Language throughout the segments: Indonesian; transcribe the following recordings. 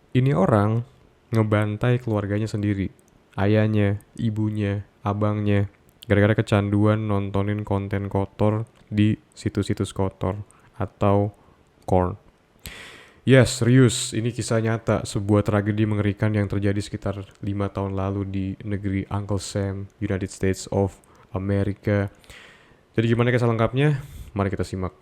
Ini orang ngebantai keluarganya sendiri. Ayahnya, ibunya, abangnya. Gara-gara kecanduan nontonin konten kotor di situs-situs kotor atau porn. Yes, serius. Ini kisah nyata, sebuah tragedi mengerikan yang terjadi sekitar 5 tahun lalu di negeri Uncle Sam, United States of America. Jadi gimana kisah lengkapnya? Mari kita simak.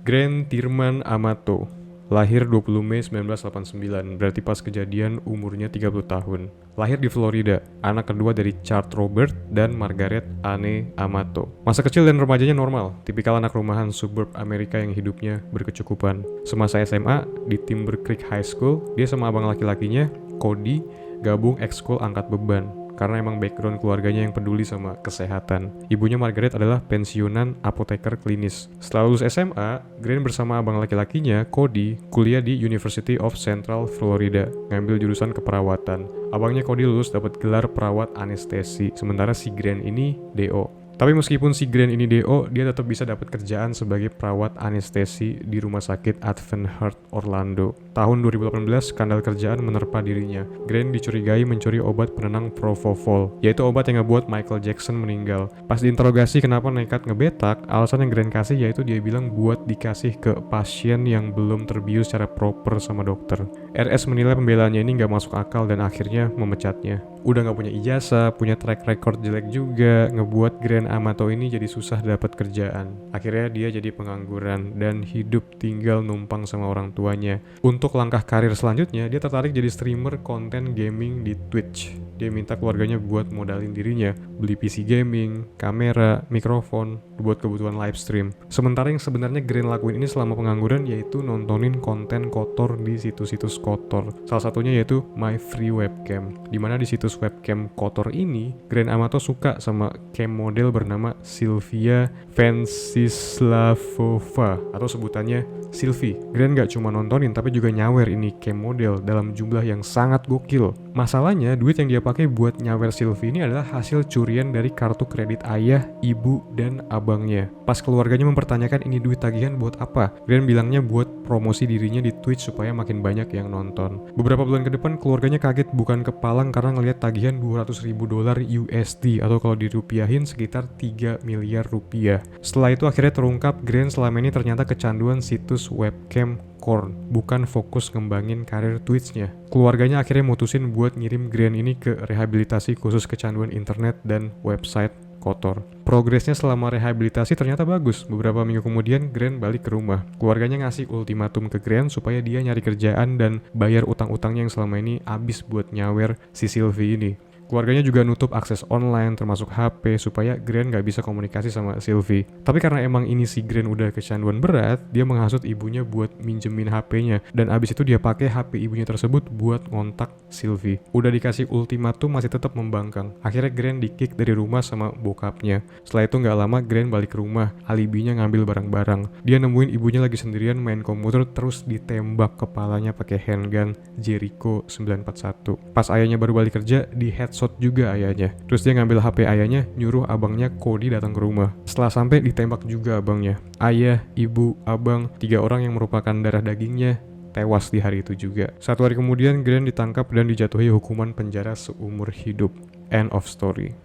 Grant Thurman Amato, lahir 20 Mei 1989, berarti pas kejadian umurnya 30 tahun. Lahir di Florida, anak kedua dari Charles Robert dan Margaret Anne Amato. Masa kecil dan remajanya normal, tipikal anak rumahan suburb Amerika yang hidupnya berkecukupan. Semasa SMA di Timber Creek High School, dia sama abang laki-lakinya, Cody, gabung ekskul angkat beban. Karena emang background keluarganya yang peduli sama kesehatan. Ibunya Margaret adalah pensiunan apoteker klinis. Setelah lulus SMA, Grant bersama abang laki-lakinya, Cody, kuliah di University of Central Florida, ngambil jurusan keperawatan. Abangnya Cody lulus dapat gelar perawat anestesi, sementara si Grant ini DO. Tapi meskipun si Grant ini DO, dia tetap bisa dapat kerjaan sebagai perawat anestesi di Rumah Sakit Advent Heart Orlando. Tahun 2018, skandal kerjaan menerpa dirinya. Grant dicurigai mencuri obat penenang Propofol, yaitu obat yang ngebuat Michael Jackson meninggal. Pas diinterogasi kenapa nekat ngebetak, alasan yang Grant kasih yaitu dia bilang buat dikasih ke pasien yang belum terbius secara proper sama dokter. RS menilai pembelaannya ini nggak masuk akal dan akhirnya memecatnya. Udah nggak punya ijazah, punya track record jelek juga, ngebuat Grant Amato ini jadi susah dapat kerjaan. Akhirnya dia jadi pengangguran dan hidup tinggal numpang sama orang tuanya. Untuk langkah karir selanjutnya, dia tertarik jadi streamer konten gaming di Twitch. Dia minta keluarganya buat modalin dirinya, beli PC gaming, kamera, mikrofon, buat kebutuhan live stream. Sementara yang sebenarnya Grant lakuin ini selama pengangguran yaitu nontonin konten kotor di situs-situs kotor. Salah satunya yaitu My Free Webcam, dimana di situs webcam kotor ini, Grant Amato suka sama cam model bernama Sylvia Venceslavova atau sebutannya Sylvie. Grant gak cuma nontonin tapi juga nyawer ini cam model dalam jumlah yang sangat gokil. Masalahnya, duit yang dia pakai buat nyawer Sylvie ini adalah hasil curian dari kartu kredit ayah, ibu, dan abangnya. Pas keluarganya mempertanyakan ini duit tagihan buat apa, Grant bilangnya buat promosi dirinya di Twitch supaya makin banyak yang nonton. Beberapa bulan ke depan keluarganya kaget bukan kepalang karena ngelihat tagihan $200.000 USD atau kalau dirupiahin sekitar 3 miliar rupiah. Setelah itu akhirnya terungkap Grant selama ini ternyata kecanduan situs webcam porn, bukan fokus ngembangin karir Twitch-nya. Keluarganya akhirnya mutusin buat ngirim Grant ini ke rehabilitasi khusus kecanduan internet dan website kotor. Progresnya selama rehabilitasi ternyata bagus. Beberapa minggu kemudian Grant balik ke rumah. Keluarganya ngasih ultimatum ke Grant supaya dia nyari kerjaan dan bayar utang-utangnya yang selama ini habis buat nyawer si Sylvie ini. Keluarganya juga nutup akses online termasuk HP supaya Grant gak bisa komunikasi sama Sylvie. Tapi karena emang ini si Grant udah kecanduan berat, dia menghasut ibunya buat minjemin HP-nya. Dan abis itu dia pakai HP ibunya tersebut buat ngontak Sylvie. Udah dikasih ultimatum masih tetap membangkang. Akhirnya Grant di-kick dari rumah sama bokapnya. Setelah itu gak lama Grant balik ke rumah. Alibinya ngambil barang-barang. Dia nemuin ibunya lagi sendirian main komputer terus ditembak kepalanya pakai handgun Jericho 941. Pas ayahnya baru balik kerja, di headshot juga ayahnya. Terus dia ngambil HP ayahnya, nyuruh abangnya Cody datang ke rumah. Setelah sampai ditembak juga abangnya. Ayah, ibu, abang, 3 orang yang merupakan darah dagingnya tewas di hari itu juga. 1 hari kemudian Grant ditangkap dan dijatuhi hukuman penjara seumur hidup. End of story.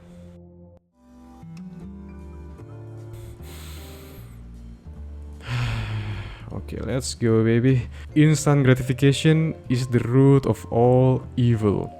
Okay, let's go baby. Instant gratification is the root of all evil.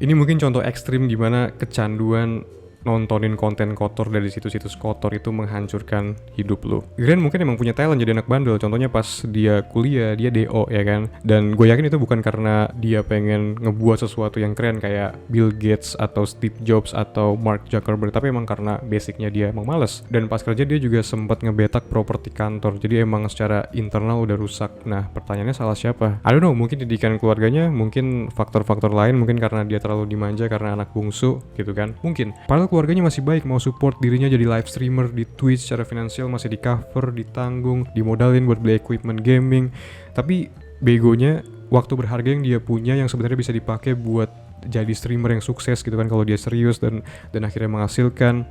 Ini mungkin contoh ekstrim di mana kecanduan nontonin konten kotor dari situs-situs kotor itu menghancurkan hidup lo. Grant mungkin emang punya talent jadi anak bandel. Contohnya pas dia kuliah, dia DO ya kan. Dan gue yakin itu bukan karena dia pengen ngebuat sesuatu yang keren kayak Bill Gates atau Steve Jobs atau Mark Zuckerberg, tapi emang karena basicnya dia emang males. Dan pas kerja dia juga sempat ngebetak properti kantor. Jadi emang secara internal udah rusak. Nah, pertanyaannya salah siapa? I don't know, mungkin didikan keluarganya, mungkin faktor-faktor lain, mungkin karena dia terlalu dimanja karena anak bungsu gitu kan. Mungkin. Padahal keluarganya masih baik, mau support dirinya jadi live streamer di Twitch, secara finansial masih di cover, ditanggung, dimodalin buat beli equipment gaming. Tapi begonya waktu berharga yang dia punya yang sebenarnya bisa dipakai buat jadi streamer yang sukses gitu kan kalau dia serius dan akhirnya menghasilkan,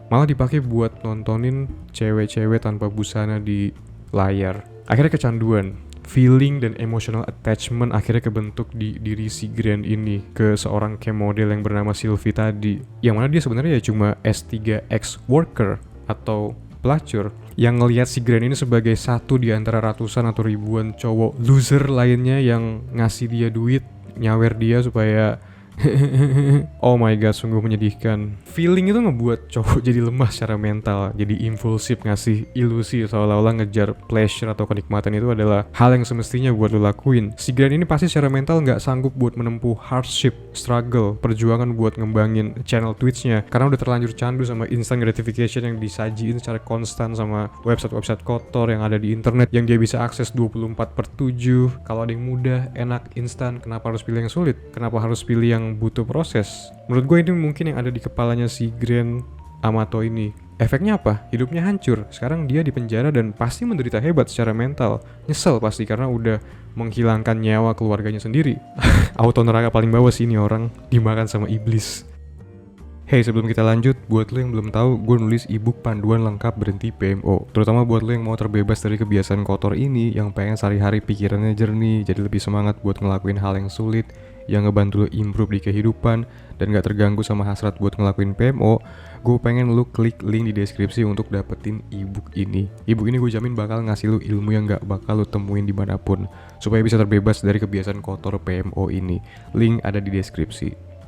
malah dipakai buat nontonin cewek-cewek tanpa busana di layar. Akhirnya kecanduan, feeling dan emotional attachment akhirnya kebentuk di diri si Grant ini ke seorang cam model yang bernama Sylvie tadi, yang mana dia sebenarnya ya cuma S3X worker atau pelacur yang ngelihat si Grant ini sebagai satu di antara ratusan atau ribuan cowok loser lainnya yang ngasih dia duit, nyawer dia supaya oh my god, sungguh menyedihkan. Feeling itu ngebuat cowok jadi lemah secara mental, jadi impulsif, ngasih ilusi seolah-olah ngejar pleasure atau kenikmatan itu adalah hal yang semestinya buat lo lakuin. Si Grant ini pasti secara mental nggak sanggup buat menempuh hardship, struggle, perjuangan buat ngembangin channel Twitch-nya karena udah terlanjur candu sama instant gratification yang disajiin secara konstan sama website-website kotor yang ada di internet yang dia bisa akses 24/7. Kalau ada yang mudah, enak, instan, kenapa harus pilih yang sulit? Kenapa harus pilih yang butuh proses? Menurut gue ini mungkin yang ada di kepalanya si Grant Amato ini. Efeknya apa? Hidupnya hancur. Sekarang dia di penjara dan pasti menderita hebat secara mental. Nyesel pasti karena udah menghilangkan nyawa keluarganya sendiri. Auto neraka paling bawah sih ini orang, dimakan sama iblis. Hey, sebelum kita lanjut, buat lo yang belum tahu, gue nulis ebook panduan lengkap berhenti PMO. Terutama buat lo yang mau terbebas dari kebiasaan kotor ini, yang pengen sehari-hari pikirannya jernih, jadi lebih semangat buat ngelakuin hal yang sulit, yang ngebantu lo improve di kehidupan, dan gak terganggu sama hasrat buat ngelakuin PMO. Gue pengen lo klik link di deskripsi untuk dapetin ebook ini. Ebook ini gue jamin bakal ngasih lo ilmu yang gak bakal lo temuin dimanapun, supaya bisa terbebas dari kebiasaan kotor PMO ini. Link ada di deskripsi.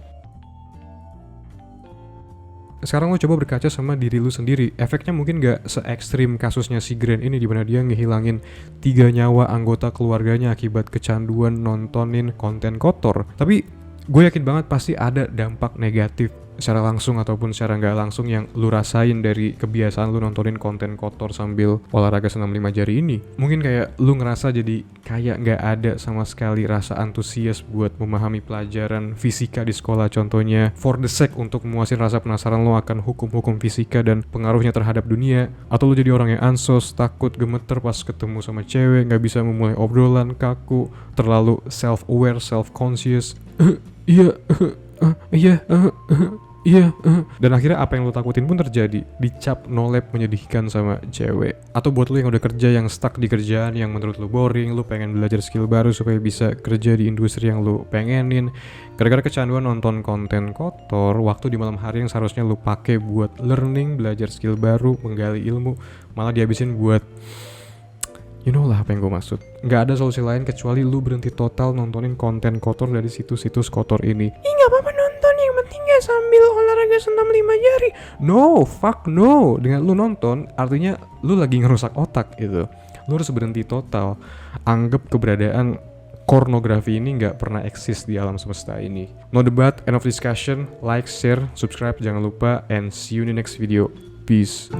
Sekarang lo coba berkaca sama diri lu sendiri. Efeknya mungkin gak se-ekstrim kasusnya si Grant ini, dimana dia ngehilangin 3 nyawa anggota keluarganya akibat kecanduan nontonin konten kotor. Tapi gue yakin banget pasti ada dampak negatif secara langsung ataupun secara nggak langsung yang lu rasain dari kebiasaan lu nontonin konten kotor sambil olahraga senam 5 jari ini. Mungkin kayak lu ngerasa jadi kayak nggak ada sama sekali rasa antusias buat memahami pelajaran fisika di sekolah contohnya, for the sake untuk memuasin rasa penasaran lu akan hukum-hukum fisika dan pengaruhnya terhadap dunia. Atau lu jadi orang yang ansos, takut, gemeter pas ketemu sama cewek, nggak bisa memulai obrolan, kaku, terlalu self-aware, self-conscious. Dan akhirnya apa yang lo takutin pun terjadi. Dicap nolep menyedihkan sama cewek. Atau buat lo yang udah kerja, yang stuck di kerjaan yang menurut lo boring, lo pengen belajar skill baru supaya bisa kerja di industri yang lo pengenin. Gara-gara kecanduan nonton konten kotor, waktu di malam hari yang seharusnya lo pakai buat learning, belajar skill baru, menggali ilmu, malah dihabisin buat you know lah apa yang gue maksud. Gak ada solusi lain kecuali lu berhenti total nontonin konten kotor dari situs-situs kotor ini. Gak apa-apa nonton, yang penting gak sambil olahraga senam 5 jari. No, fuck no. Dengan lu nonton, artinya lu lagi ngerusak otak gitu. Lu harus berhenti total. Anggap keberadaan pornografi ini gak pernah eksis di alam semesta ini. No debat, end of discussion. Like, share, subscribe, jangan lupa. And see you in the next video. Peace.